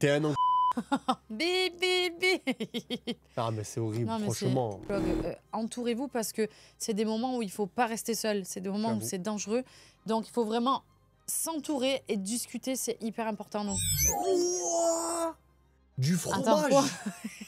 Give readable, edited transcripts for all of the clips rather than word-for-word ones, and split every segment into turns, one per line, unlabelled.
T'es un an.
Bip, bip, bip.
Ah, mais c'est horrible,
Non, mais
franchement.
entourez-vous parce que c'est des moments où il ne faut pas rester seul. C'est des moments où c'est dangereux. Donc, il faut vraiment s'entourer et discuter. C'est hyper important. Donc...
Ouah, du
Attends,
fromage.
quoi?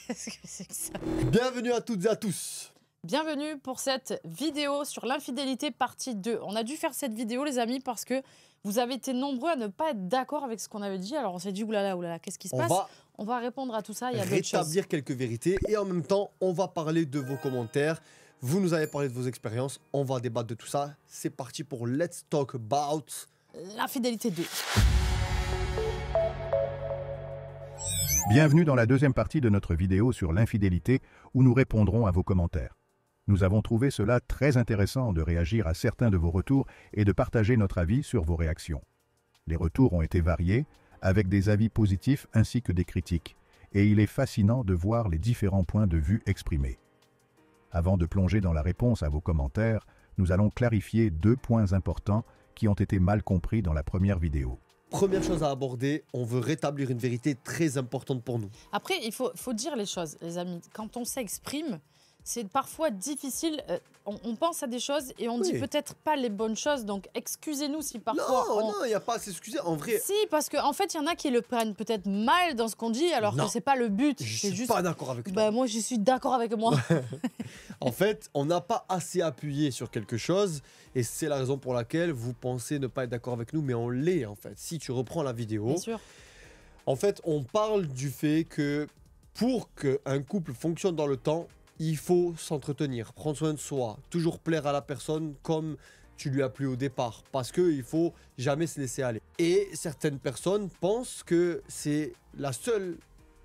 Qu'est-ce que c'est que ça?
Bienvenue à toutes et à tous.
Bienvenue pour cette vidéo sur l'infidélité partie 2. On a dû faire cette vidéo, les amis, parce que vous avez été nombreux à ne pas être d'accord avec ce qu'on avait dit. Alors, on s'est dit, oulala, oulala, qu'est-ce qui se passe? On va répondre à tout ça. Il y a d'autres choses.
Rétablir quelques vérités et en même temps, on va parler de vos commentaires. Vous nous avez parlé de vos expériences. On va débattre de tout ça. C'est parti pour Let's Talk About
l'infidélité 2.
Bienvenue dans la deuxième partie de notre vidéo sur l'infidélité où nous répondrons à vos commentaires. Nous avons trouvé cela très intéressant de réagir à certains de vos retours et de partager notre avis sur vos réactions. Les retours ont été variés, avec des avis positifs ainsi que des critiques, et il est fascinant de voir les différents points de vue exprimés. Avant de plonger dans la réponse à vos commentaires, nous allons clarifier deux points importants qui ont été mal compris dans la première vidéo.
Première chose à aborder, on veut rétablir une vérité très importante pour nous.
Après, il faut dire les choses, les amis. Quand on s'exprime, c'est parfois difficile. On pense à des choses et on dit peut-être pas les bonnes choses. Donc, excusez-nous si parfois...
Non, il n'y a pas à s'excuser. En vrai...
Si, parce qu'en fait, il y en a qui le prennent peut-être mal dans ce qu'on dit, alors que c'est pas le but.
Je suis pas d'accord avec toi.
Bah, moi, je suis d'accord avec moi.
En fait, on n'a pas assez appuyé sur quelque chose et c'est la raison pour laquelle vous pensez ne pas être d'accord avec nous, mais on l'est en fait. Si tu reprends la vidéo,
Bien sûr.
En fait, on parle du fait que pour qu'un couple fonctionne dans le temps, il faut s'entretenir, prendre soin de soi, toujours plaire à la personne comme tu lui as plu au départ, parce qu'il faut jamais se laisser aller. Et certaines personnes pensent que c'est la seule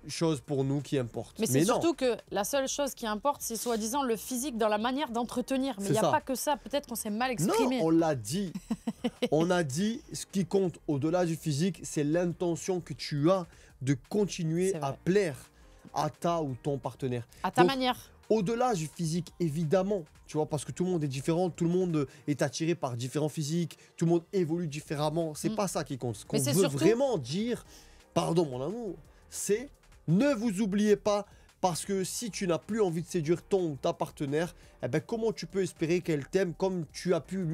chose pour nous qui importe.
Mais c'est surtout que la seule chose qui importe, c'est soi-disant le physique dans la manière d'entretenir. Mais il n'y a pas que ça. Peut-être qu'on s'est mal exprimé.
Non, on l'a dit. On a dit, ce qui compte au-delà du physique, c'est l'intention que tu as de continuer à plaire à ta ou ton partenaire.
À ta manière.
Au-delà du physique, évidemment, tu vois, parce que tout le monde est différent, tout le monde est attiré par différents physiques, tout le monde évolue différemment. C'est pas ça qui compte. Ce qu'on veut surtout... vraiment dire, pardon mon amour, c'est ne vous oubliez pas, parce que si tu n'as plus envie de séduire ton ou ta partenaire, eh ben comment tu peux espérer qu'elle t'aime comme tu as pu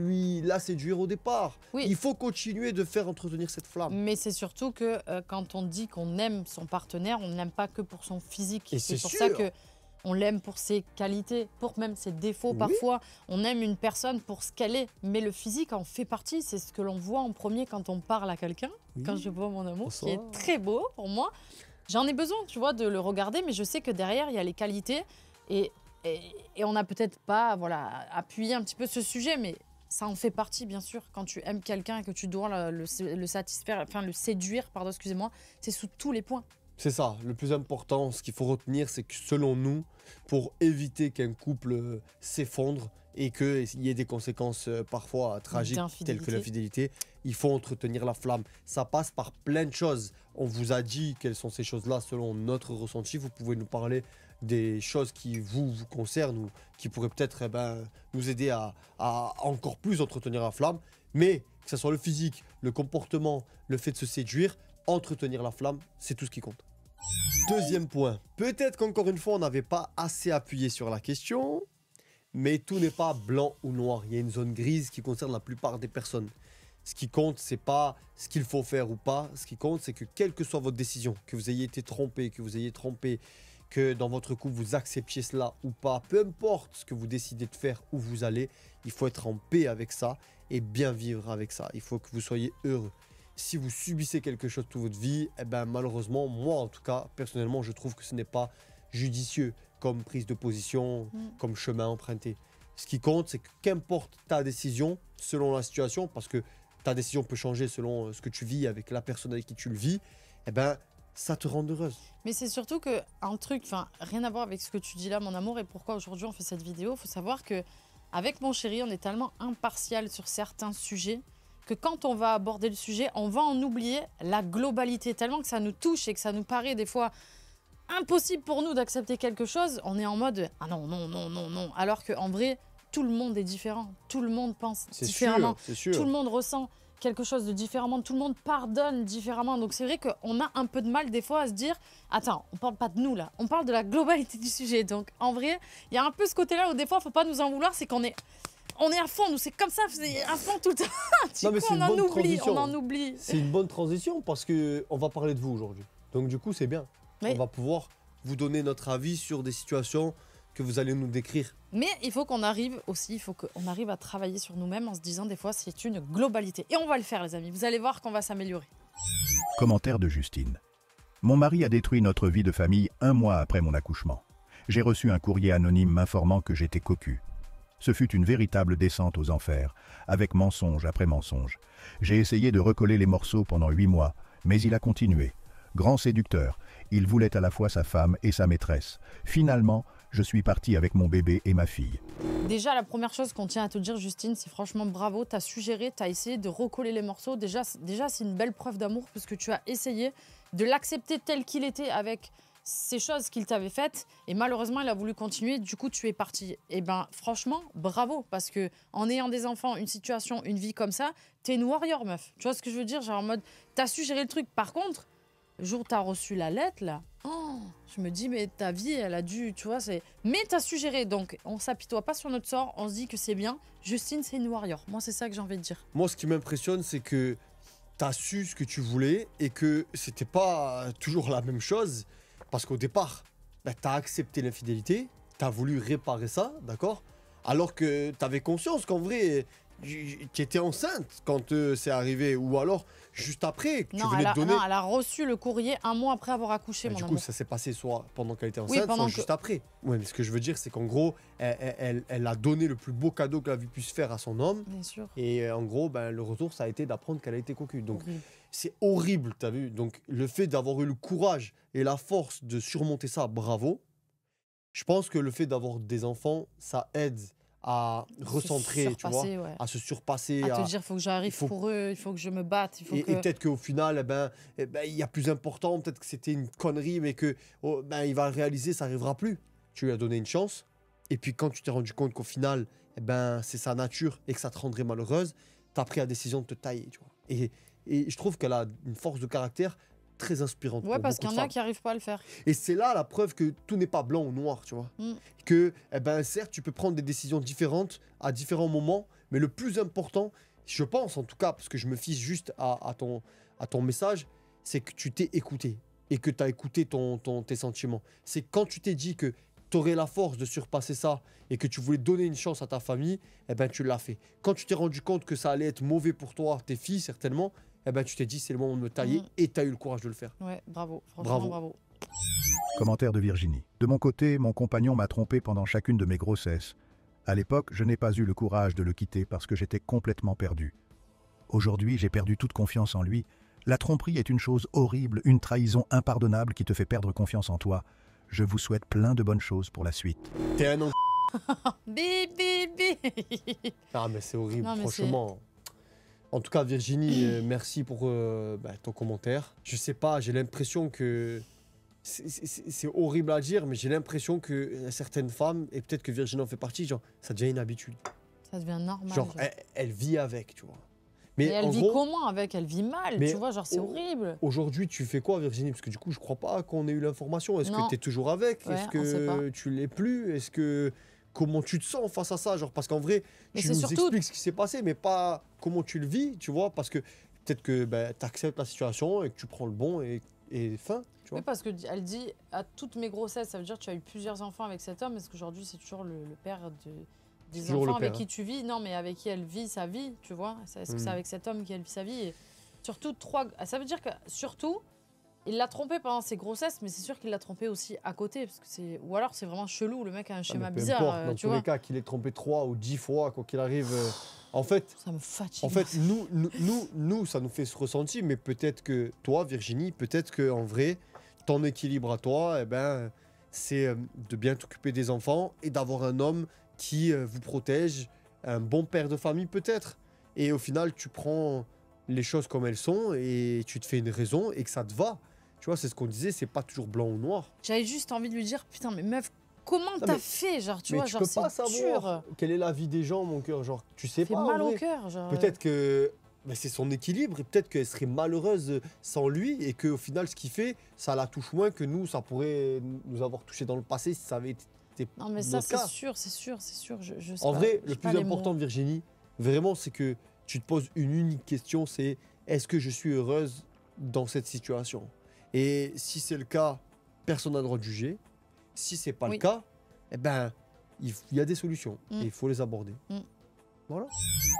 la séduire au départ? Il faut continuer de faire entretenir cette flamme.
Mais c'est surtout que quand on dit qu'on aime son partenaire, on n'aime pas que pour son physique.
Et c'est
pour ça que on l'aime pour ses qualités, pour même ses défauts parfois. On aime une personne pour ce qu'elle est, mais le physique en fait partie. C'est ce que l'on voit en premier quand on parle à quelqu'un. Quand je vois mon amour, qui est très beau pour moi. J'en ai besoin, tu vois, de le regarder, mais je sais que derrière, il y a les qualités. Et on n'a peut-être pas appuyé un petit peu ce sujet, mais ça en fait partie, bien sûr. Quand tu aimes quelqu'un et que tu dois le satisfaire, enfin le séduire, pardon, excusez-moi, c'est sous tous les points.
C'est ça, le plus important, ce qu'il faut retenir, c'est que selon nous, pour éviter qu'un couple s'effondre et qu'il y ait des conséquences parfois tragiques telles que l'infidélité, il faut entretenir la flamme. Ça passe par plein de choses. On vous a dit quelles sont ces choses-là selon notre ressenti. Vous pouvez nous parler des choses qui vous concernent ou qui pourraient peut-être nous aider à encore plus entretenir la flamme. Mais que ce soit le physique, le comportement, le fait de se séduire, entretenir la flamme, c'est tout ce qui compte. Deuxième point, peut-être qu'encore une fois, on n'avait pas assez appuyé sur la question, mais tout n'est pas blanc ou noir. Il y a une zone grise qui concerne la plupart des personnes. Ce qui compte, c'est pas ce qu'il faut faire ou pas. Ce qui compte, c'est que quelle que soit votre décision, que vous ayez été trompé, que vous ayez trompé, que dans votre couple, vous acceptiez cela ou pas, peu importe ce que vous décidez de faire, où vous allez, il faut être en paix avec ça et bien vivre avec ça. Il faut que vous soyez heureux. Si vous subissez quelque chose toute votre vie, eh ben malheureusement, moi en tout cas, personnellement, je trouve que ce n'est pas judicieux comme prise de position, comme chemin emprunté. Ce qui compte, c'est que qu'importe ta décision, selon la situation, parce que ta décision peut changer selon ce que tu vis avec la personne avec qui tu le vis, eh ben ça te rend heureuse.
Mais c'est surtout qu'un truc, rien à voir avec ce que tu dis là, mon amour, et pourquoi aujourd'hui on fait cette vidéo. Il faut savoir que avec mon chéri, on est tellement impartial sur certains sujets que quand on va aborder le sujet, on va en oublier la globalité, tellement que ça nous touche et que ça nous paraît des fois impossible pour nous d'accepter quelque chose. On est en mode « Ah non, non, non, non, non », alors qu'en vrai, tout le monde est différent, tout le monde pense différemment,
sûr.
Tout le monde ressent quelque chose de différemment, tout le monde pardonne différemment. Donc c'est vrai qu'on a un peu de mal des fois à se dire « Attends, on parle pas de nous là, on parle de la globalité du sujet. » Donc en vrai, il y a un peu ce côté-là où des fois, il ne faut pas nous en vouloir, c'est qu'on est à fond, nous, c'est comme ça, c'est à fond tout le temps.
Non, mais
on en oublie.
C'est une bonne transition parce qu'on va parler de vous aujourd'hui. Donc du coup, c'est bien. Oui. On va pouvoir vous donner notre avis sur des situations que vous allez nous décrire.
Mais il faut qu'on arrive aussi, il faut qu'on arrive à travailler sur nous-mêmes en se disant des fois c'est une globalité. Et on va le faire les amis, vous allez voir qu'on va s'améliorer.
Commentaire de Justine. Mon mari a détruit notre vie de famille 1 mois après mon accouchement. J'ai reçu un courrier anonyme m'informant que j'étais cocu. Ce fut une véritable descente aux enfers, avec mensonge après mensonge. J'ai essayé de recoller les morceaux pendant 8 mois, mais il a continué. Grand séducteur, il voulait à la fois sa femme et sa maîtresse. Finalement, je suis parti avec mon bébé et ma fille.
Déjà, la première chose qu'on tient à te dire, Justine, c'est franchement bravo. Tu as suggéré, tu as essayé de recoller les morceaux. Déjà c'est une belle preuve d'amour puisque tu as essayé de l'accepter tel qu'il était avec ces choses qu'il t'avait faites. Et malheureusement, il a voulu continuer. Du coup, tu es parti. Et ben, franchement, bravo. Parce que en ayant des enfants, une situation, une vie comme ça, t'es une warrior, meuf. Tu vois ce que je veux dire? Genre en mode, t'as su gérer le truc. Par contre, le jour où t'as reçu la lettre, là, je me dis, mais ta vie, elle a dû, tu vois, c'est... Mais t'as su gérer, donc on s'apitoie pas sur notre sort, on se dit que c'est bien. Justine, c'est une warrior. Moi, c'est ça que j'ai envie de dire.
Moi, ce qui m'impressionne, c'est que t'as su ce que tu voulais et que c'était pas toujours la même chose. Parce qu'au départ, t'as accepté l'infidélité, t'as voulu réparer ça, d'accord? Alors que t'avais conscience qu'en vrai, tu étais enceinte quand c'est arrivé, ou alors juste après, que tu venais de donner...
Non, elle a reçu le courrier 1 mois après avoir accouché, mon
amour. Du coup, ça s'est passé soit pendant qu'elle était enceinte, soit juste après. Ouais, mais ce que je veux dire, c'est qu'en gros, elle a donné le plus beau cadeau que la vie puisse faire à son homme.
Bien sûr.
Et en gros, le retour, ça a été d'apprendre qu'elle a été cocu. Donc, c'est horrible, t'as vu? Donc, le fait d'avoir eu le courage et la force de surmonter ça, bravo. Je pense que le fait d'avoir des enfants, ça aide à recentrer, tu vois, à se surpasser.
À te dire, il faut que j'arrive pour eux, il faut que je me batte.
Et peut-être qu'au final, il y a plus important, peut-être que c'était une connerie, mais que il va réaliser, ça n'arrivera plus. Tu lui as donné une chance. Et puis quand tu t'es rendu compte qu'au final, c'est sa nature et que ça te rendrait malheureuse, tu as pris la décision de te tailler, tu vois. Et je trouve qu'elle a une force de caractère très inspirante.
Ouais, parce qu'il y en a qui n'arrivent pas à le faire.
Et c'est là la preuve que tout n'est pas blanc ou noir, tu vois. Que, certes, tu peux prendre des décisions différentes à différents moments, mais le plus important, je pense en tout cas, parce que je me fie juste à ton message, c'est que tu t'es écouté et que tu as écouté tes sentiments. C'est quand tu t'es dit que tu aurais la force de surpasser ça et que tu voulais donner une chance à ta famille, tu l'as fait. Quand tu t'es rendu compte que ça allait être mauvais pour toi, tes filles certainement, tu t'es dit c'est le moment de me tailler et tu as eu le courage de le faire.
Ouais, bravo, franchement bravo.
Commentaire de Virginie. De mon côté, mon compagnon m'a trompé pendant chacune de mes grossesses. À l'époque, je n'ai pas eu le courage de le quitter parce que j'étais complètement perdu. Aujourd'hui, j'ai perdu toute confiance en lui. La tromperie est une chose horrible, une trahison impardonnable qui te fait perdre confiance en toi. Je vous souhaite plein de bonnes choses pour la suite.
T'es un
Bibi.
Ah mais c'est horrible, franchement. En tout cas, Virginie, merci pour ton commentaire. Je sais pas, j'ai l'impression que... C'est horrible à dire, mais j'ai l'impression que certaines femmes, et peut-être que Virginie en fait partie, genre, ça devient une habitude.
Ça devient normal.
Genre, elle vit avec, tu vois.
Mais elle vit comment avec? Elle vit mal, tu vois, genre c'est horrible.
Aujourd'hui, tu fais quoi, Virginie? Parce que du coup, je crois pas qu'on ait eu l'information. Est-ce que tu es toujours avec? Est-ce que tu l'es plus? Est-ce que... Comment tu te sens face à ça, genre, parce qu'en vrai, tu nous expliques ce qui s'est passé, mais pas comment tu le vis, tu vois, parce que peut-être que tu acceptes la situation et que tu prends le bon et fin, tu vois.
Oui, parce qu'elle dit, à toutes mes grossesses, ça veut dire que tu as eu plusieurs enfants avec cet homme, est-ce qu'aujourd'hui, c'est toujours le père des enfants avec qui tu vis? Non, mais avec qui elle vit sa vie, tu vois. Est-ce que c'est avec cet homme qu'elle vit sa vie? Et surtout, ça veut dire que, surtout, il l'a trompé pendant ses grossesses, mais c'est sûr qu'il l'a trompé aussi à côté. Parce que ou alors c'est vraiment chelou, le mec a un schéma bizarre.
Importe, dans tous les cas, qu'il ait trompé 3 ou 10 fois, quoi qu'il arrive. En fait,
ça me fatigue.
En fait, nous, ça nous fait ce ressenti, mais peut-être que toi, Virginie, peut-être qu'en vrai, ton équilibre à toi, c'est de bien t'occuper des enfants et d'avoir un homme qui vous protège, un bon père de famille peut-être. Et au final, tu prends les choses comme elles sont et tu te fais une raison et que ça te va. Tu vois, c'est ce qu'on disait, c'est pas toujours blanc ou noir.
J'avais juste envie de lui dire, putain, mais meuf, comment t'as fait, genre, tu vois,
genre, c'est dur. Quelle est la vie des gens, mon cœur, genre, tu sais pas.
Ça fait mal au cœur, genre.
Peut-être que c'est son équilibre et peut-être qu'elle serait malheureuse sans lui et qu'au final, ce qu'il fait, ça la touche moins que nous, ça pourrait nous avoir touché dans le passé si ça avait été
non, mais ça, c'est sûr, c'est sûr. Je sais
en
pas,
vrai, le plus important, Virginie, vraiment, c'est que tu te poses une unique question, c'est est-ce que je suis heureuse dans cette situation? Et si c'est le cas, personne n'a le droit de juger. Si c'est pas le cas, eh ben, il y a des solutions et il faut les aborder. Voilà.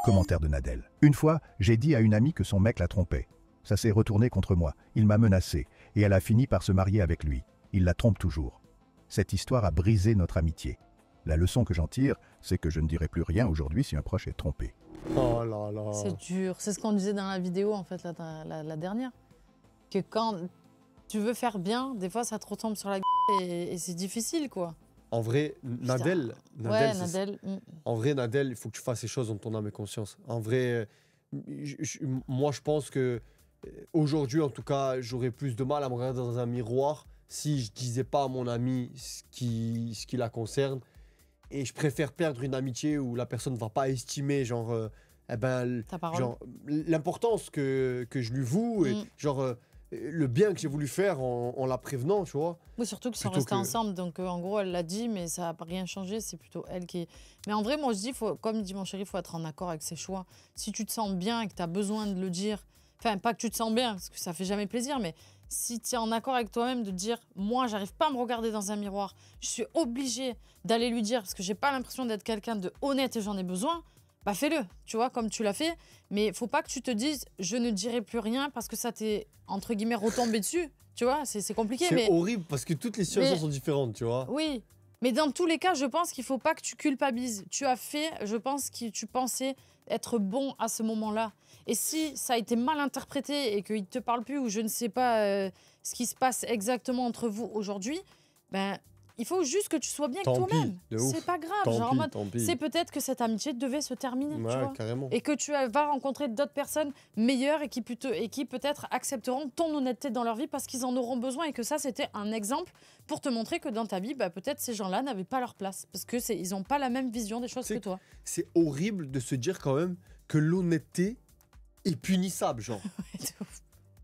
Commentaire de Nadel. Une fois, j'ai dit à une amie que son mec la trompait. Ça s'est retourné contre moi. Il m'a menacé et elle a fini par se marier avec lui. Il la trompe toujours. Cette histoire a brisé notre amitié. La leçon que j'en tire, c'est que je ne dirai plus rien aujourd'hui si un proche est trompé.
Oh là là.
C'est dur. C'est ce qu'on disait dans la vidéo, en fait, la dernière. Que quand tu veux faire bien, des fois, ça te retombe sur la gueule et c'est difficile, quoi.
En vrai, Nadel, en vrai, Nadel, il faut que tu fasses les choses en ton âme et conscience. En vrai, moi, je pense que aujourd'hui, en tout cas, j'aurais plus de mal à me regarder dans un miroir si je disais pas à mon ami ce qui la concerne. Et je préfère perdre une amitié où la personne ne va pas estimer, genre, l'importance que je lui voue et genre le bien que j'ai voulu faire en la prévenant, tu vois.
Oui, surtout qu'ils sont restés ensemble, donc en gros, elle l'a dit, mais ça n'a rien changé, c'est plutôt elle qui est... Mais en vrai, moi, je dis, comme dit mon chéri, il faut être en accord avec ses choix. Si tu te sens bien et que tu as besoin de le dire, enfin, pas que tu te sens bien, parce que ça fait jamais plaisir, mais si tu es en accord avec toi-même de dire, moi, j'arrive pas à me regarder dans un miroir, je suis obligée d'aller lui dire, parce que j'ai pas l'impression d'être quelqu'un de honnête et j'en ai besoin, bah fais-le, tu vois, comme tu l'as fait. Mais faut pas que tu te dises, je ne dirai plus rien parce que ça t'est, entre guillemets, retombé dessus. Tu vois, c'est compliqué.
C'est horrible parce que toutes les situations sont différentes, tu vois.
Oui, mais dans tous les cas, je pense qu'il faut pas que tu culpabilises. Tu as fait, je pense que tu pensais être bon à ce moment-là. Et si ça a été mal interprété et qu'il ne te parle plus ou je ne sais pas ce qui se passe exactement entre vous aujourd'hui, ben... il faut juste que tu sois bien avec toi-même. C'est pas grave. C'est peut-être que cette amitié devait se terminer.
Ouais,
tu vois,
carrément.
et que tu vas rencontrer d'autres personnes meilleures et qui peut-être accepteront ton honnêteté dans leur vie parce qu'ils en auront besoin et que ça, c'était un exemple pour te montrer que dans ta vie, bah, peut-être ces gens-là n'avaient pas leur place parce qu'ils n'ont pas la même vision des choses que toi.
C'est horrible de se dire quand même que l'honnêteté est punissable, genre.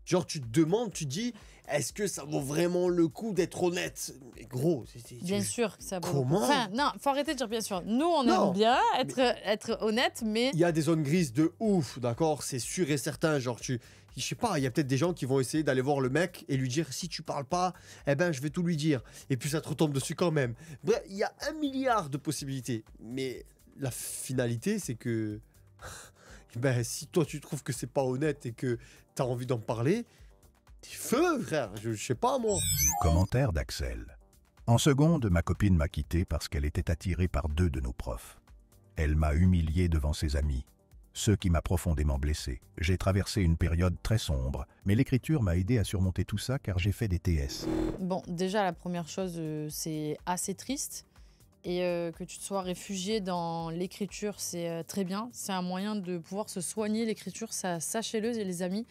Genre, tu te demandes, tu dis, est-ce que ça vaut vraiment le coup d'être honnête? Mais gros,
bien sûr que ça vaut.
Comment?
Enfin, non, faut arrêter de dire bien sûr. Nous, on aime bien être honnête, mais...
il y a des zones grises de ouf, d'accord? C'est sûr et certain. Genre, je sais pas, il y a peut-être des gens qui vont essayer d'aller voir le mec et lui dire, si tu parles pas, eh ben, je vais tout lui dire. Et puis, ça te retombe dessus quand même. Bref, il y a 1 milliard de possibilités. Mais la finalité, c'est que... ben, si toi, tu trouves que c'est pas honnête et que t'as envie d'en parler, t'es feu, frère. Je sais pas, moi.
Commentaire d'Axel. En seconde, ma copine m'a quitté parce qu'elle était attirée par 2 de nos profs. Elle m'a humilié devant ses amis, ce qui m'a profondément blessé. J'ai traversé une période très sombre, mais l'écriture m'a aidé à surmonter tout ça car j'ai fait des TS.
Bon, déjà, la première chose, c'est assez triste. Et que tu te sois réfugié dans l'écriture, c'est très bien. C'est un moyen de pouvoir se soigner. L'écriture, ça, sachez-le, les amis.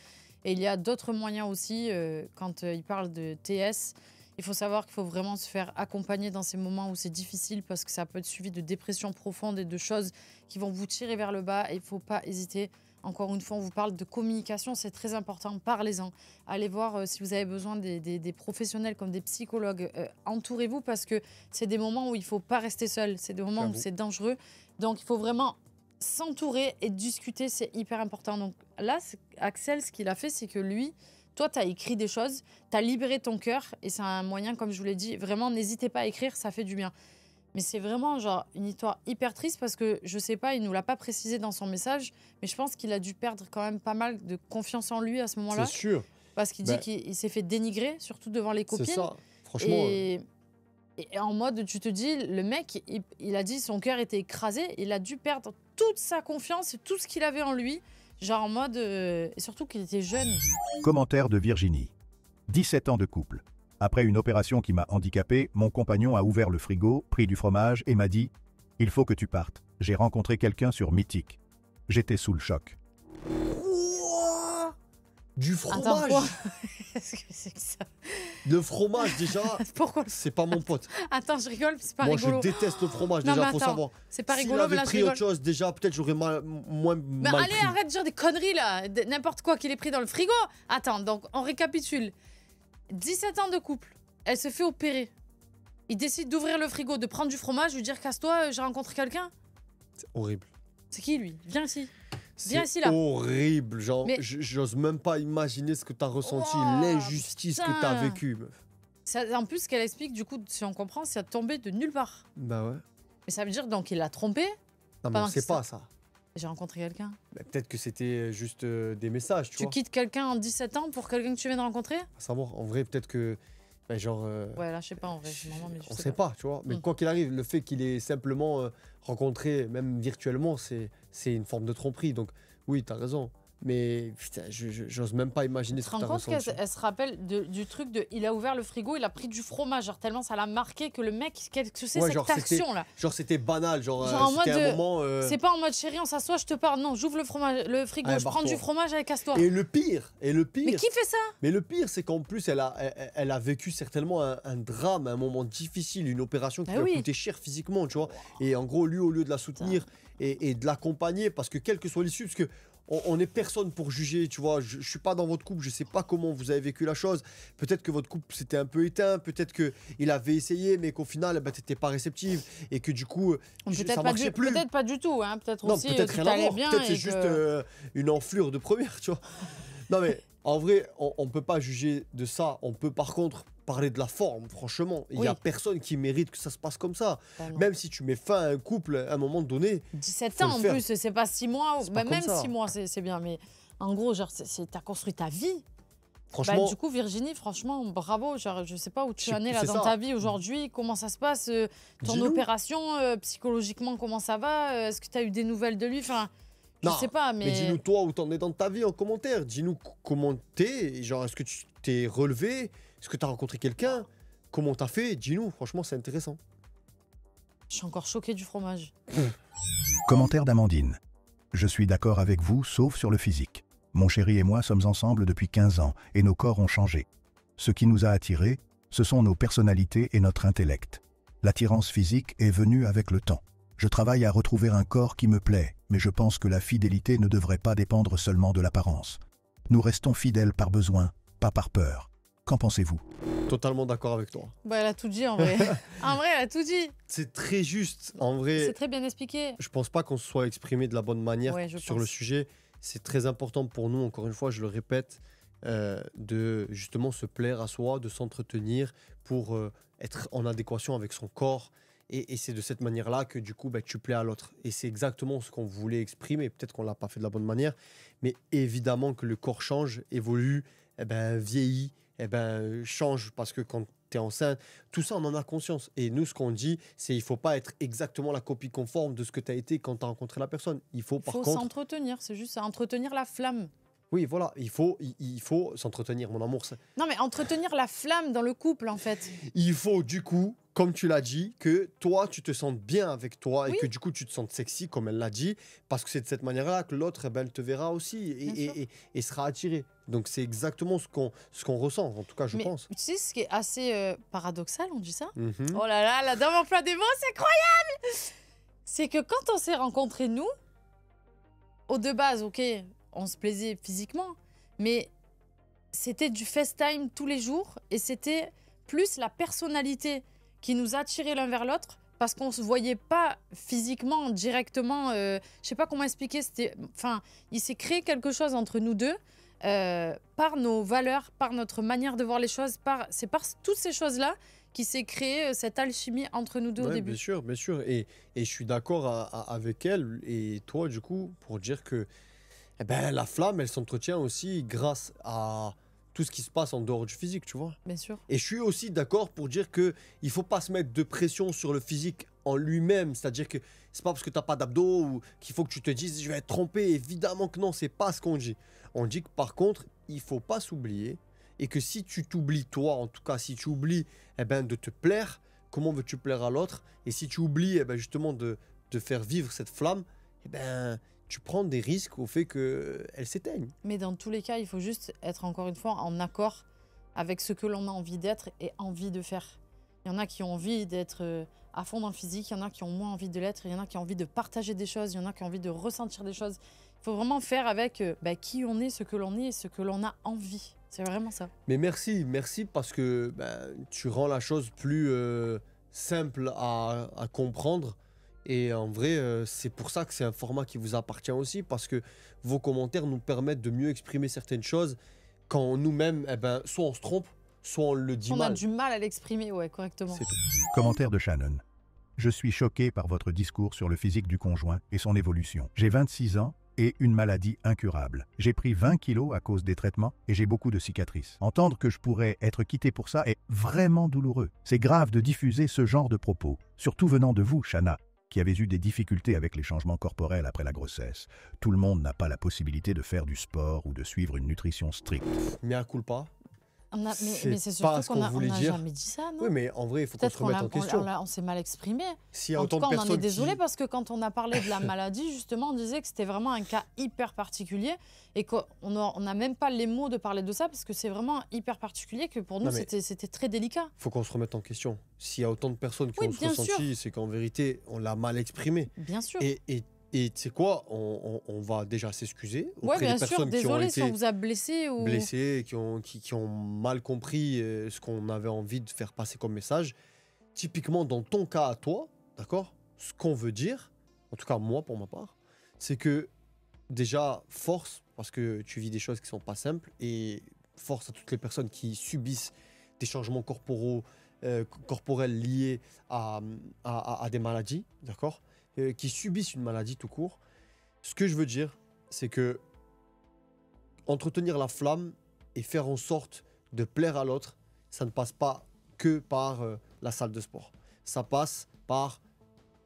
Et il y a d'autres moyens aussi. Quand il parle de TS, il faut savoir qu'il faut vraiment se faire accompagner dans ces moments où c'est difficile parce que ça peut être suivi de dépression profonde et de choses qui vont vous tirer vers le bas. Et il ne faut pas hésiter. Encore une fois, on vous parle de communication, c'est très important. Parlez-en. Allez voir si vous avez besoin des professionnels comme des psychologues. Entourez-vous parce que c'est des moments où il ne faut pas rester seul. C'est des moments où c'est dangereux. Donc, il faut vraiment s'entourer et discuter. C'est hyper important. Donc là, Axel, ce qu'il a fait, c'est que lui, toi, tu as écrit des choses, tu as libéré ton cœur. Et c'est un moyen, comme je vous l'ai dit, vraiment, n'hésitez pas à écrire, ça fait du bien. Mais c'est vraiment genre une histoire hyper triste parce que je sais pas, il nous l'a pas précisé dans son message, mais je pense qu'il a dû perdre quand même pas mal de confiance en lui à ce moment-là.
C'est sûr.
Parce qu'il dit qu'il s'est fait dénigrer, surtout devant les copines.
C'est ça, franchement.
Et en mode, tu te dis, le mec, il a dit son cœur était écrasé, il a dû perdre toute sa confiance et tout ce qu'il avait en lui, genre en mode, et surtout qu'il était jeune.
Commentaire de Virginie. 17 ans de couple. Après une opération qui m'a handicapé, mon compagnon a ouvert le frigo, pris du fromage et m'a dit « Il faut que tu partes. J'ai rencontré quelqu'un sur Mythique. » J'étais sous le choc.
Du fromage.
Attends, qu'est-ce que c'est que ça?
Le fromage, déjà,
pourquoi?
C'est pas mon pote.
Attends, je rigole, c'est pas
Moi,
rigolo.
je déteste le fromage,
Non,
déjà,
mais
faut
attends,
savoir.
c'est pas
S'il
rigolo, mais
avait
là, je
pris
rigole.
autre chose, déjà, peut-être j'aurais moins
Mais
mal
allez,
pris.
arrête de dire des conneries, là. N'importe quoi qu'il ait pris dans le frigo. Attends, donc, on récapitule. 17 ans de couple. Elle se fait opérer. Il décide d'ouvrir le frigo, de prendre du fromage, lui dire casse-toi, j'ai rencontré quelqu'un.
C'est horrible.
C'est qui, lui? Viens ici. Viens ici, là.
C'est horrible, genre,
Mais-
j'ose même pas imaginer ce que t'as ressenti,
Oh,
l'injustice que t'as
putain.
vécue, meuf.
En plus, ce qu'elle explique, du coup, si on comprend, c'est tombé de nulle part.
Bah ouais.
Mais ça veut dire donc il l'a trompé.
Non, mais
Pendant
on
que
sait
ça-
pas ça.
J'ai rencontré quelqu'un.
Bah, peut-être que c'était juste des messages, tu
Tu
vois.
quittes quelqu'un en 17 ans pour quelqu'un que tu viens de rencontrer?
À savoir, en vrai, peut-être que, bah, genre,
Ouais, là, je sais pas en vrai. Maman, mais je
on
sais
sait pas, tu vois. Mais
Mm.
quoi qu'il arrive, le fait qu'il ait simplement rencontré, même virtuellement, c'est une forme de tromperie. Donc, oui, t'as raison. Mais putain, j'ose même pas imaginer
Tu
ce
te
que
rends
t'as
compte
ressenti.
qu'elle se rappelle du truc de. Il a ouvert le frigo, il a pris du fromage. Genre, tellement ça l'a marqué que le mec. Qu'est-ce que c'est
Ouais,
cette
genre, c'était-
action-là?
Genre, c'était banal. Genre,
Genre, en
c'était
mode
un
de-
moment.
C'est pas en mode chérie, on s'assoit, je te parle. Non, j'ouvre le fromage, le frigo,
Allez,
je prends
barre-toi.
du fromage, allez, casse-toi.
Et le pire,
Mais qui fait ça?
Mais le pire, c'est qu'en plus, elle a vécu certainement un drame, un moment difficile, une opération qui
Bah
lui a
oui.
coûté cher physiquement, tu vois. Et en gros, lui, au lieu de la soutenir et de l'accompagner, parce que quelle que soit l'issue, parce que on est personne pour juger, tu vois. Je suis pas dans votre couple, je sais pas comment vous avez vécu la chose. Peut-être que votre couple s'était un peu éteint, peut-être qu'il avait essayé, mais qu'au final, bah, t'étais pas réceptive et que du coup, ça marchait plus.
Peut-être pas du tout, hein. Peut-être
Non,
aussi
peut-être
que
rien à
t'allais
voir.
bien.
Peut-être c'est
et
juste
que-
une enflure de première, tu vois. Non, mais en vrai, on peut pas juger de ça. On peut par contre parler de la forme, franchement. Il y a
Oui.
personne qui mérite que ça se passe comme ça.
Ah non.
Même si tu mets fin à un couple à un moment donné,
17
faut
ans
le
en
faire.
plus, c'est pas 6 mois.
C'est pas
Bah, même
comme ça.
6 mois, c'est bien. Mais en gros, genre, t'as construit ta vie.
franchement,
Bah, du coup, Virginie, franchement, bravo. Genre, je sais pas où tu en es là
c'est
dans
ça.
ta vie aujourd'hui. Comment ça se passe ton
Dis-nous.
opération, psychologiquement, comment ça va Est-ce que tu as eu des nouvelles de lui? Enfin, je
Non,
sais pas,
mais
mais.
dis-nous toi où t'en es dans ta vie en commentaire. Dis-nous comment t'es. Genre, est-ce que tu t'es relevé? Est-ce que t'as rencontré quelqu'un? Comment t'as fait? Dis-nous, franchement, c'est intéressant.
Je suis encore choquée du fromage.
Commentaire d'Amandine. Je suis d'accord avec vous, sauf sur le physique. Mon chéri et moi sommes ensemble depuis 15 ans et nos corps ont changé. Ce qui nous a attirés, ce sont nos personnalités et notre intellect. L'attirance physique est venue avec le temps. Je travaille à retrouver un corps qui me plaît, mais je pense que la fidélité ne devrait pas dépendre seulement de l'apparence. Nous restons fidèles par besoin, pas par peur. Qu'en pensez-vous?
Totalement d'accord avec toi.
Bah, elle a tout dit en vrai. En vrai, elle a tout dit.
C'est très juste. En vrai,
C'est très bien expliqué.
je pense pas qu'on se soit exprimé de la bonne manière
Ouais, je
sur
pense.
le sujet. C'est très important pour nous, encore une fois, je le répète, de justement se plaire à soi, de s'entretenir pour être en adéquation avec son corps. Et c'est de cette manière-là que du coup, bah, tu plais à l'autre. Et c'est exactement ce qu'on voulait exprimer. Peut-être qu'on l'a pas fait de la bonne manière, mais évidemment que le corps change, évolue, eh ben, vieillit, eh ben, change parce que quand tu es enceinte, tout ça, on en a conscience. Et nous, ce qu'on dit, c'est il faut pas être exactement la copie conforme de ce que tu as été quand tu as rencontré la personne. Il faut
Il
par
faut
contre...
s'entretenir, c'est juste ça, entretenir la flamme.
Oui, voilà, il faut s'entretenir, mon amour.
Non, mais entretenir la flamme dans le couple, en fait.
Il faut du coup, comme tu l'as dit, que toi, tu te sentes bien avec toi
Oui.
et que du coup, tu te sentes sexy, comme elle l'a dit, parce que c'est de cette manière-là que l'autre, eh ben, elle te verra aussi
Bien sûr.
et sera attiré. Donc, c'est exactement ce qu'on ressent, en tout cas, je
Mais
pense.
tu sais, ce qui est assez paradoxal, on dit ça?
Mhm.
Oh là là, la dame emploi des mots, c'est incroyable! C'est que quand on s'est rencontrés, nous, de base, ok, on se plaisait physiquement, mais c'était du FaceTime tous les jours et c'était plus la personnalité qui nous attirait l'un vers l'autre parce qu'on se voyait pas physiquement directement. Je sais pas comment expliquer. Enfin, il s'est créé quelque chose entre nous deux par nos valeurs, par notre manière de voir les choses. C'est par toutes ces choses-là qui s'est créé cette alchimie entre nous deux au
Ouais,
début.
bien sûr, bien sûr. Et je suis d'accord avec elle et toi, du coup, pour dire que eh ben, la flamme, elle s'entretient aussi grâce à tout ce qui se passe en dehors du physique, tu vois.
Bien sûr.
Et je suis aussi d'accord pour dire que il faut pas se mettre de pression sur le physique en lui-même. C'est-à-dire que c'est pas parce que tu n'as pas d'abdos ou qu'il faut que tu te dises je vais être trompé. Évidemment que non, c'est pas ce qu'on dit. On dit que par contre, il faut pas s'oublier et que si tu t'oublies toi, en tout cas si tu oublies eh ben, de te plaire, comment veux-tu plaire à l'autre? Et si tu oublies eh ben, justement de faire vivre cette flamme, eh ben, tu prends des risques au fait qu'elle s'éteigne.
Mais dans tous les cas, il faut juste être encore une fois en accord avec ce que l'on a envie d'être et envie de faire. Il y en a qui ont envie d'être à fond dans le physique, il y en a qui ont moins envie de l'être, il y en a qui ont envie de partager des choses, il y en a qui ont envie de ressentir des choses. Il faut vraiment faire avec qui on est, ce que l'on est et ce que l'on a envie. C'est vraiment ça.
Mais merci parce que tu rends la chose plus simple à comprendre. Et en vrai, c'est pour ça que c'est un format qui vous appartient aussi, parce que vos commentaires nous permettent de mieux exprimer certaines choses quand nous-mêmes, soit on se trompe, soit on le dit mal.
On a du mal à l'exprimer, ouais, correctement.
C'est tout.
Commentaire de Shannon. Je suis choqué par votre discours sur le physique du conjoint et son évolution. J'ai 26 ans et une maladie incurable. J'ai pris 20 kilos à cause des traitements et j'ai beaucoup de cicatrices. Entendre que je pourrais être quitté pour ça est vraiment douloureux. C'est grave de diffuser ce genre de propos, surtout venant de vous, Shanna, qui avez eu des difficultés avec les changements corporels après la grossesse. Tout le monde n'a pas la possibilité de faire du sport ou de suivre une nutrition stricte.
Mea culpa.
Mais c'est surtout qu'on n'a jamais dit ça, non?
Oui, mais en vrai, il faut qu'on se remette en question.
On s'est mal exprimé.
S'il y a
en
autant
tout cas,
de
on en est désolé
qui...
parce que quand on a parlé de la maladie, justement, on disait que c'était vraiment un cas hyper particulier et qu'on n'a même pas les mots de parler de ça parce que c'est vraiment hyper particulier que pour nous, c'était très délicat.
Il faut qu'on se remette en question. S'il y a autant de personnes qui ont ce ressenti, c'est qu'en vérité, on l'a mal exprimé.
Bien sûr.
Et tu sais quoi, on va déjà s'excuser auprès des personnes qui ont été
si on vous a blessé ou...
blessées, qui ont mal compris ce qu'on avait envie de faire passer comme message. Typiquement, dans ton cas à toi, d'accord, ce qu'on veut dire, en tout cas moi pour ma part, c'est que déjà, force, parce que tu vis des choses qui ne sont pas simples, et force à toutes les personnes qui subissent des changements corporels liés à des maladies, d'accord, qui subissent une maladie tout court. Ce que je veux dire, c'est que entretenir la flamme et faire en sorte de plaire à l'autre, ça ne passe pas que par la salle de sport. Ça passe par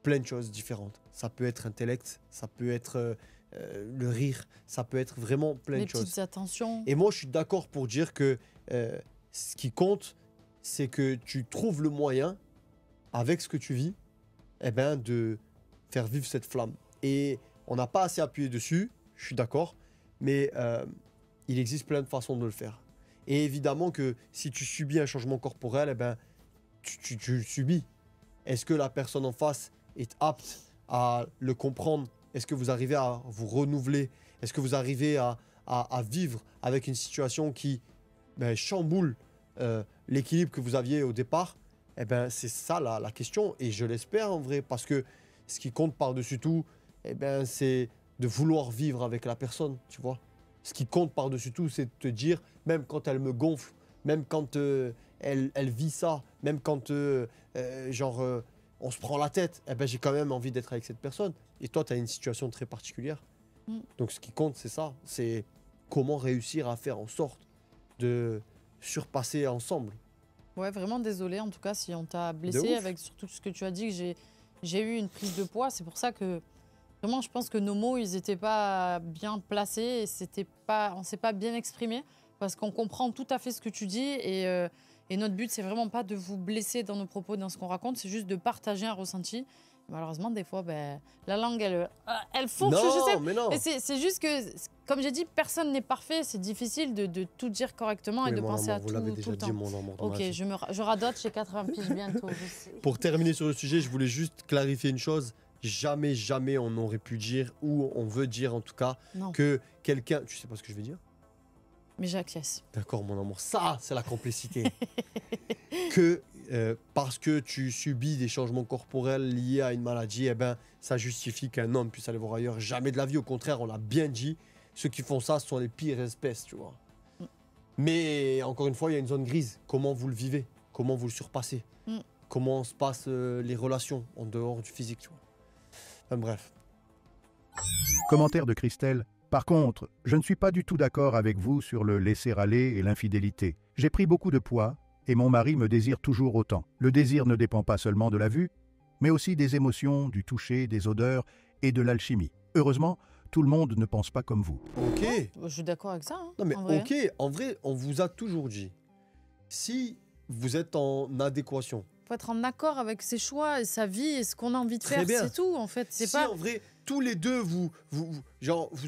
plein de choses différentes. Ça peut être intellect, ça peut être le rire, ça peut être vraiment plein de choses.
Les petites attentions.
Et moi, je suis d'accord pour dire que ce qui compte, c'est que tu trouves le moyen, avec ce que tu vis, de faire vivre cette flamme. Et on n'a pas assez appuyé dessus, je suis d'accord, mais il existe plein de façons de le faire. Et évidemment que si tu subis un changement corporel, tu le subis. Est-ce que la personne en face est apte à le comprendre? Est-ce que vous arrivez à vous renouveler? Est-ce que vous arrivez à vivre avec une situation qui chamboule l'équilibre que vous aviez au départ? C'est ça la question, et je l'espère en vrai, parce que ce qui compte par-dessus tout, c'est de vouloir vivre avec la personne, tu vois. Ce qui compte par-dessus tout, c'est de te dire, même quand elle me gonfle, même quand elle vit ça, même quand on se prend la tête, j'ai quand même envie d'être avec cette personne. Et toi, tu as une situation très particulière. Donc ce qui compte, c'est ça. C'est comment réussir à faire en sorte de surpasser ensemble.
Ouais, vraiment désolé en tout cas si on t'a blessé avec surtout ce que tu as dit, que j'ai eu une prise de poids. C'est pour ça que vraiment je pense que nos mots ils n'étaient pas bien placés et on ne s'est pas bien exprimé parce qu'on comprend tout à fait ce que tu dis et notre but c'est vraiment pas de vous blesser dans nos propos, dans ce qu'on raconte, c'est juste de partager un ressenti. Malheureusement, des fois, la langue, elle fourche, je sais.
Mais non.
C'est juste que, comme j'ai dit, personne n'est parfait. C'est difficile de tout dire correctement et de penser à tout le temps. Ok, je radote, j'ai 80 piges bientôt.
Pour terminer sur le sujet, je voulais juste clarifier une chose. Jamais on aurait pu dire, ou on veut dire en tout cas, que quelqu'un... Tu sais pas ce que je veux dire?
Mais j'acquiesce.
D'accord, mon amour. Ça, c'est la complicité. Que... parce que tu subis des changements corporels liés à une maladie, ça justifie qu'un homme puisse aller voir ailleurs. Jamais de la vie, au contraire, on l'a bien dit. Ceux qui font ça, ce sont les pires espèces, tu vois. Mais encore une fois, il y a une zone grise. Comment vous le vivez? Comment vous le surpassez? Comment se passent les relations en dehors du physique, tu vois. Enfin, bref.
Commentaire de Christelle. Par contre, je ne suis pas du tout d'accord avec vous sur le laisser-aller et l'infidélité. J'ai pris beaucoup de poids. Et mon mari me désire toujours autant. Le désir ne dépend pas seulement de la vue, mais aussi des émotions, du toucher, des odeurs et de l'alchimie. Heureusement, tout le monde ne pense pas comme vous.
Ok.
Je suis d'accord avec ça. Hein,
non mais en vrai, on vous a toujours dit, si vous êtes en adéquation.
Il faut être en accord avec ses choix et sa vie et ce qu'on a envie de faire, c'est tout en fait. C'est
si
pas...
en vrai, tous les deux, vous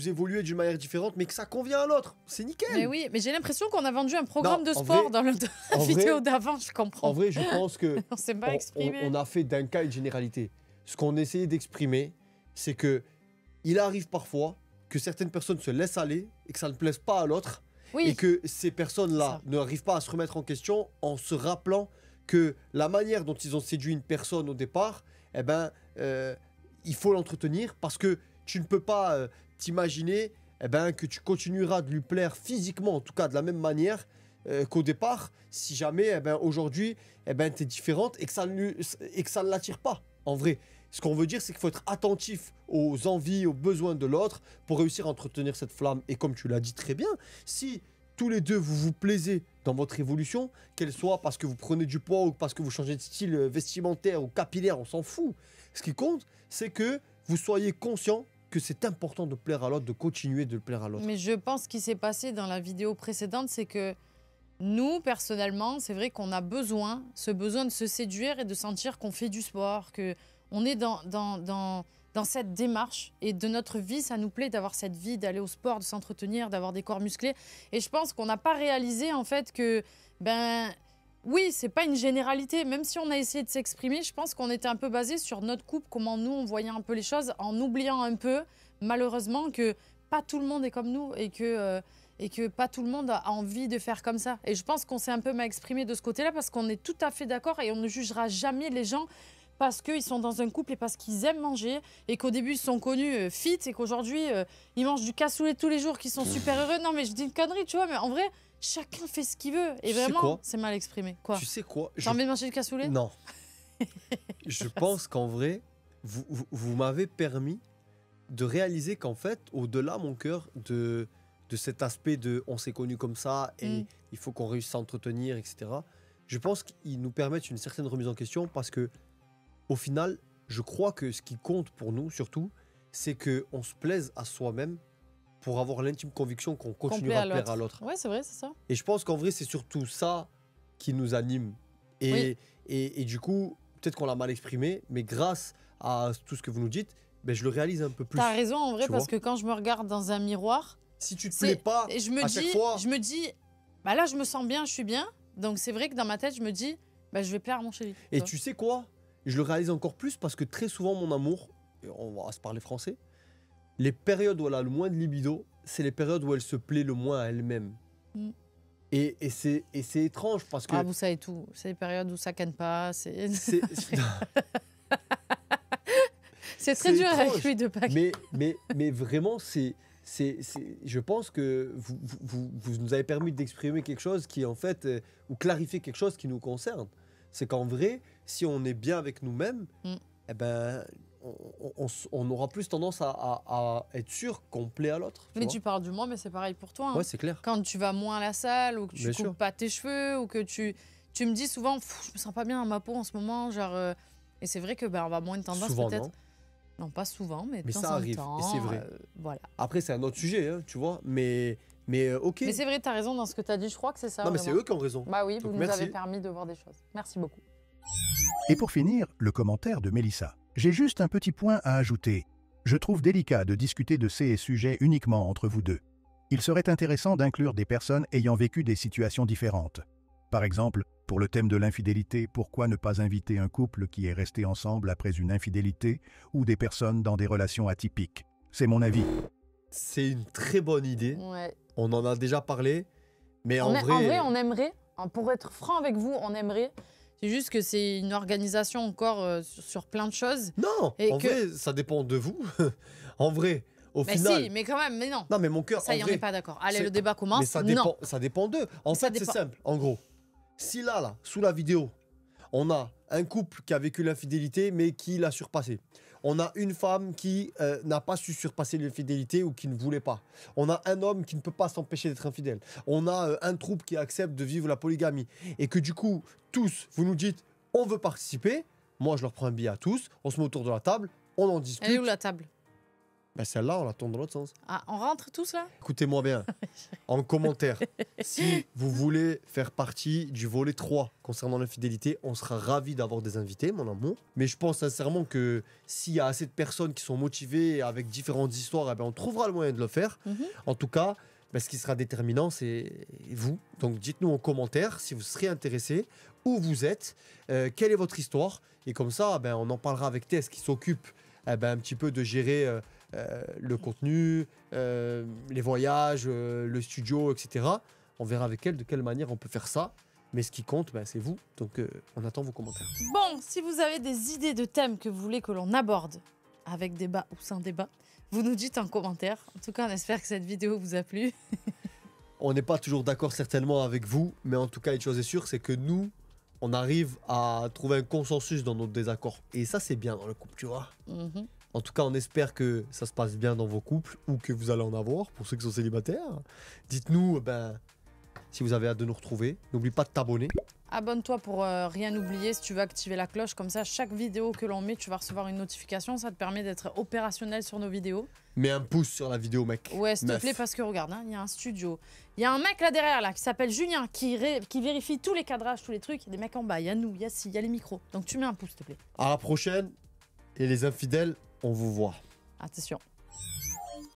évoluez d'une manière différente, mais que ça convient à l'autre. C'est nickel.
Mais oui, mais j'ai l'impression qu'on a vendu un programme de sport dans la vidéo d'avant, je comprends.
En vrai, je pense que
on s'est pas exprimé.
On a fait d'un cas une généralité. Ce qu'on essayait d'exprimer, c'est que il arrive parfois que certaines personnes se laissent aller et que ça ne plaise pas à l'autre. Oui. Et que ces personnes-là n'arrivent pas à se remettre en question en se rappelant que la manière dont ils ont séduit une personne au départ, il faut l'entretenir parce que tu ne peux pas t'imaginer que tu continueras de lui plaire physiquement, en tout cas de la même manière qu'au départ, si jamais aujourd'hui tu es différente et que ça ne l'attire pas. En vrai, ce qu'on veut dire, c'est qu'il faut être attentif aux envies, aux besoins de l'autre pour réussir à entretenir cette flamme. Et comme tu l'as dit très bien, si tous les deux vous vous plaisez dans votre évolution, qu'elle soit parce que vous prenez du poids ou parce que vous changez de style vestimentaire ou capillaire, on s'en fout. Ce qui compte, c'est que vous soyez conscient que c'est important de plaire à l'autre, de continuer de plaire à l'autre.
Mais je pense qu'il s'est passé dans la vidéo précédente, c'est que nous, personnellement, c'est vrai qu'on a ce besoin de se séduire et de sentir qu'on fait du sport, qu'on est dans cette démarche. Et de notre vie, ça nous plaît d'avoir cette vie, d'aller au sport, de s'entretenir, d'avoir des corps musclés. Et je pense qu'on n'a pas réalisé, en fait, que... oui, c'est pas une généralité. Même si on a essayé de s'exprimer, je pense qu'on était un peu basé sur notre couple, comment nous, on voyait un peu les choses, en oubliant un peu, malheureusement, que pas tout le monde est comme nous et que pas tout le monde a envie de faire comme ça. Et je pense qu'on s'est un peu mal exprimé de ce côté-là parce qu'on est tout à fait d'accord et on ne jugera jamais les gens parce qu'ils sont dans un couple et parce qu'ils aiment manger et qu'au début ils sont connus fit et qu'aujourd'hui ils mangent du cassoulet tous les jours, qu'ils sont super heureux. Non mais je dis une connerie, tu vois, mais en vrai, chacun fait ce qu'il veut. Et vraiment, c'est mal exprimé. Quoi ?
Tu sais quoi ?
T'as envie de manger du cassoulet ?
Non. Je pense qu'en vrai, vous m'avez permis de réaliser qu'en fait, au-delà, mon cœur, de cet aspect de on s'est connus comme ça et il faut qu'on réussisse à entretenir, etc. Je pense qu'ils nous permettent une certaine remise en question parce que au final, je crois que ce qui compte pour nous, surtout, c'est qu'on se plaise à soi-même pour avoir l'intime conviction qu'on continuera de plaire à l'autre.
Ouais, c'est vrai, c'est ça.
Et je pense qu'en vrai, c'est surtout ça qui nous anime. Et du coup, peut-être qu'on l'a mal exprimé, mais grâce à tout ce que vous nous dites, je le réalise un peu plus.
T'as raison, en vrai, parce que quand je me regarde dans un miroir...
Si tu te plais pas,
je me dis, là, je me sens bien, je suis bien. Donc, c'est vrai que dans ma tête, je me dis, je vais plaire à mon chéri.
Et tu sais quoi ? Je le réalise encore plus parce que très souvent, mon amour, on va se parler français, les périodes où elle a le moins de libido, c'est les périodes où elle se plaît le moins à elle-même. Et c'est étrange parce que...
Ah, vous savez tout. C'est les périodes où ça canne pas. C'est très dur avec lui de pas...
Mais vraiment, je pense que vous nous avez permis d'exprimer quelque chose qui, en fait, ou clarifier quelque chose qui nous concerne. C'est qu'en vrai, si on est bien avec nous-mêmes, on aura plus tendance à être sûr qu'on plaît à l'autre.
Mais tu parles du moi, mais c'est pareil pour toi.
Ouais, c'est clair.
Quand tu vas moins à la salle, ou que tu coupes pas tes cheveux, ou que tu me dis souvent, je me sens pas bien dans ma peau en ce moment, genre... Et c'est vrai que on va moins de tendance peut-être. Non, pas souvent, mais de temps
ça arrive,
en temps.
Et c'est vrai.
Voilà.
Après, c'est un autre sujet, hein, tu vois, mais ok.
Mais c'est vrai, tu as raison dans ce que tu as dit, je crois que c'est ça.
Non, mais c'est eux qui ont raison.
Bah oui, vous nous avez permis de voir des choses. Merci beaucoup.
Et pour finir, le commentaire de Mélissa. J'ai juste un petit point à ajouter. Je trouve délicat de discuter de ces sujets uniquement entre vous deux. Il serait intéressant d'inclure des personnes ayant vécu des situations différentes. Par exemple, pour le thème de l'infidélité, pourquoi ne pas inviter un couple qui est resté ensemble après une infidélité ou des personnes dans des relations atypiques? C'est mon avis.
C'est une très bonne idée.
Ouais.
On en a déjà parlé, mais
en vrai, on aimerait. Pour être franc avec vous, on aimerait. C'est juste que c'est une organisation encore sur plein de choses.
Non, vrai, ça dépend de vous. En vrai, au final...
Si, mais quand même, mais non.
Non, mais mon cœur,
ça y est, on n'est pas d'accord. Allez, le débat commence.
Mais ça dépend d'eux. En fait, c'est simple. En gros, si là, sous la vidéo, on a un couple qui a vécu l'infidélité, mais qui l'a surpassé. On a une femme qui n'a pas su surpasser l'infidélité ou qui ne voulait pas. On a un homme qui ne peut pas s'empêcher d'être infidèle. On a un troupe qui accepte de vivre la polygamie. Et que du coup, tous, vous nous dites, on veut participer. Moi, je leur prends un billet à tous. On se met autour de la table. On en discute.
Elle est où la table ?
Ben celle-là, on la tourne dans l'autre sens.
Ah, on rentre tous là?
Écoutez-moi bien, en commentaire, si vous voulez faire partie du volet 3 concernant l'infidélité, on sera ravis d'avoir des invités, mon amour. Mais je pense sincèrement que s'il y a assez de personnes qui sont motivées avec différentes histoires, eh ben on trouvera le moyen de le faire. En tout cas, ben ce qui sera déterminant, c'est vous. Donc dites-nous en commentaire si vous serez intéressé, où vous êtes, quelle est votre histoire. Et comme ça, ben, on en parlera avec Tess qui s'occupe un petit peu de gérer... le contenu, les voyages, le studio, etc. On verra avec elle de quelle manière on peut faire ça. Mais ce qui compte, c'est vous. Donc, on attend vos commentaires.
Bon, si vous avez des idées de thèmes que vous voulez que l'on aborde, avec débat ou sans débat, vous nous dites en commentaire. En tout cas, on espère que cette vidéo vous a plu.
On n'est pas toujours d'accord certainement avec vous, mais en tout cas, une chose est sûre, c'est que nous, on arrive à trouver un consensus dans notre désaccord. Et ça, c'est bien dans le couple, tu vois. En tout cas, on espère que ça se passe bien dans vos couples ou que vous allez en avoir pour ceux qui sont célibataires. Dites-nous si vous avez hâte de nous retrouver. N'oublie pas de t'abonner.
Abonne-toi pour rien oublier si tu veux activer la cloche. Comme ça, chaque vidéo que l'on met, tu vas recevoir une notification. Ça te permet d'être opérationnel sur nos vidéos.
Mets un pouce sur la vidéo, mec.
Ouais, s'il te plaît, parce que regarde, il y a un studio. Il y a un mec là derrière là, qui s'appelle Julien, qui vérifie tous les cadrages, tous les trucs. Il y a des mecs en bas, il y a nous, il y a les micros. Donc tu mets un pouce, s'il te plaît.
À la prochaine. Et les infidèles, on vous voit.
Attention.